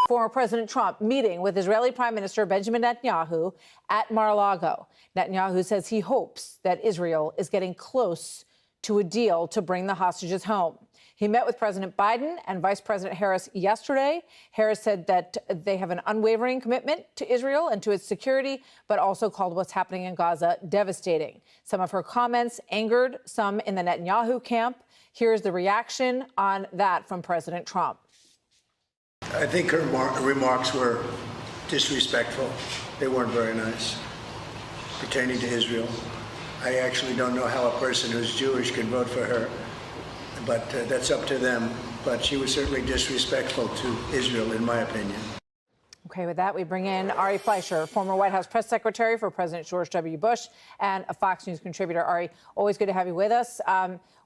Former President Trump meeting with Israeli Prime Minister Benjamin Netanyahu at Mar-a-Lago. Netanyahu says he hopes that Israel is getting close to a deal to bring the hostages home. He met with President Biden and Vice President Harris yesterday. Harris said that they have an unwavering commitment to Israel and to its security, but also called what's happening in Gaza devastating. Some of her comments angered some in the Netanyahu camp. Here's the reaction on that from President Trump. I think her remarks were disrespectful. They weren't very nice pertaining to Israel. I actually don't know how a person who's Jewish can vote for her, but that's up to them. But she was certainly disrespectful to Israel, in my opinion. Okay, with that, we bring in Ari Fleischer, former White House press secretary for President George W. Bush and a Fox News contributor. Ari, always good to have you with us.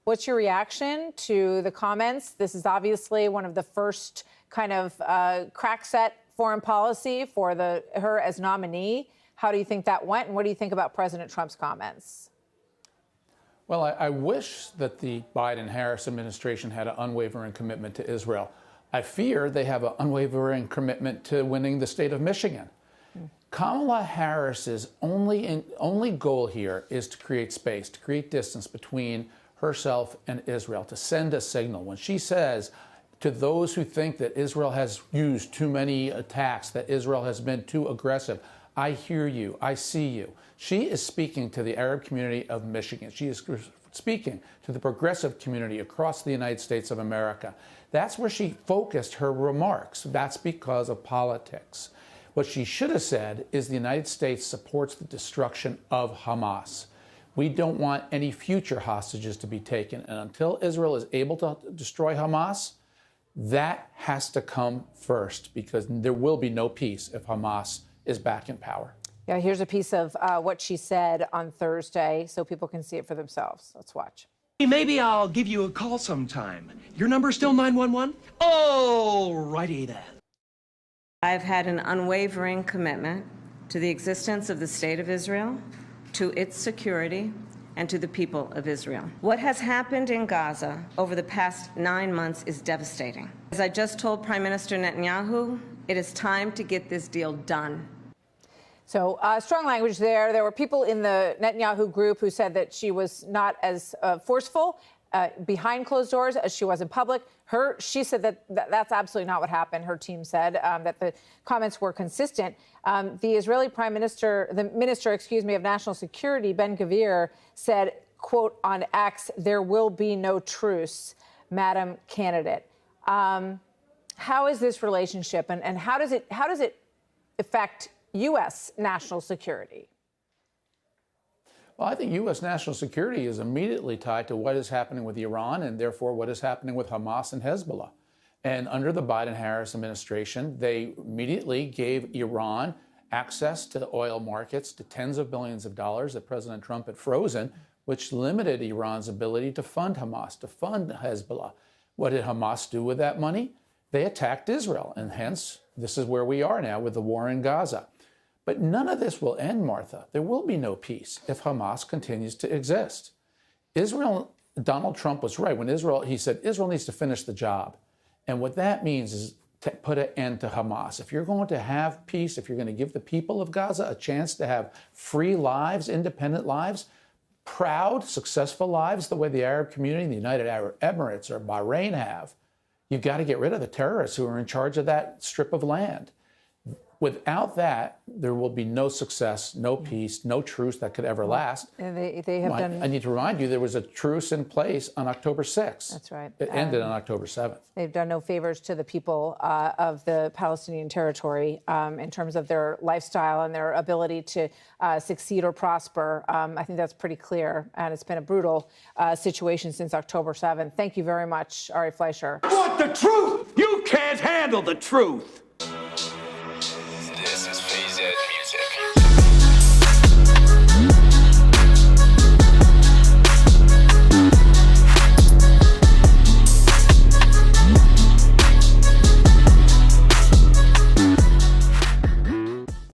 What's your reaction to the comments? This is obviously one of the first kind of crack-set foreign policy for her as nominee. How do you think that went, and what do you think about President Trump's comments? Well, I wish that the Biden-Harris administration had an unwavering commitment to Israel. I fear they have an unwavering commitment to winning the state of Michigan. Kamala Harris's only goal here is to create space, to create distance between herself and Israel, to send a signal. When she says to those who think that Israel has used too many attacks, that Israel has been too aggressive, I hear you, I see you. She is speaking to the Arab community of Michigan. She is speaking to the progressive community across the United States of America. That's where she focused her remarks. That's because of politics. What she should have said is the United States supports the destruction of Hamas. We don't want any future hostages to be taken. And until Israel is able to destroy Hamas, that has to come first, because there will be no peace if Hamas is back in power. Yeah, here's a piece of what she said on Thursday so people can see it for themselves. Let's watch. Maybe I'll give you a call sometime. Your number's still 911? Oh, righty then. I've had an unwavering commitment to the existence of the State of Israel, to its security, and to the people of Israel. What has happened in Gaza over the past 9 months is devastating. As I just told Prime Minister Netanyahu, it is time to get this deal done. So strong language there. There were people in the Netanyahu group who said that she was not as forceful behind closed doors as she was in public. She said that that's absolutely not what happened. Her team said that the comments were consistent. The Israeli Prime Minister, the Minister, of National Security, Ben-Gvir, said, quote, on X, "There will be no truce, Madam Candidate." How is this relationship, and how does it affect U.S. national security? Well, I think U.S. national security is immediately tied to what is happening with Iran and therefore what is happening with Hamas and Hezbollah. And under the Biden-Harris administration, they immediately gave Iran access to the oil markets, to tens of billions of dollars that President Trump had frozen, which limited Iran's ability to fund Hamas, to fund Hezbollah. What did Hamas do with that money? They attacked Israel, and hence this is where we are now with the war in Gaza. But none of this will end, Martha. There will be no peace if Hamas continues to exist. Donald Trump was right when he said Israel needs to finish the job. And what that means is to put an end to Hamas. If you're going to have peace, if you're going to give the people of Gaza a chance to have free lives, independent lives, proud, successful lives, the way the Arab community, the United Arab Emirates or Bahrain have, you've got to get rid of the terrorists who are in charge of that strip of land. Without that, there will be no success, no peace, no truce that could ever last. They have done. I need to remind you, there was a truce in place on October 6th. That's right. It ended on October 7th. They've done no favors to the people of the Palestinian territory in terms of their lifestyle and their ability to succeed or prosper. I think that's pretty clear, and it's been a brutal situation since October 7th. Thank you very much, Ari Fleischer. What, the truth? You can't handle the truth.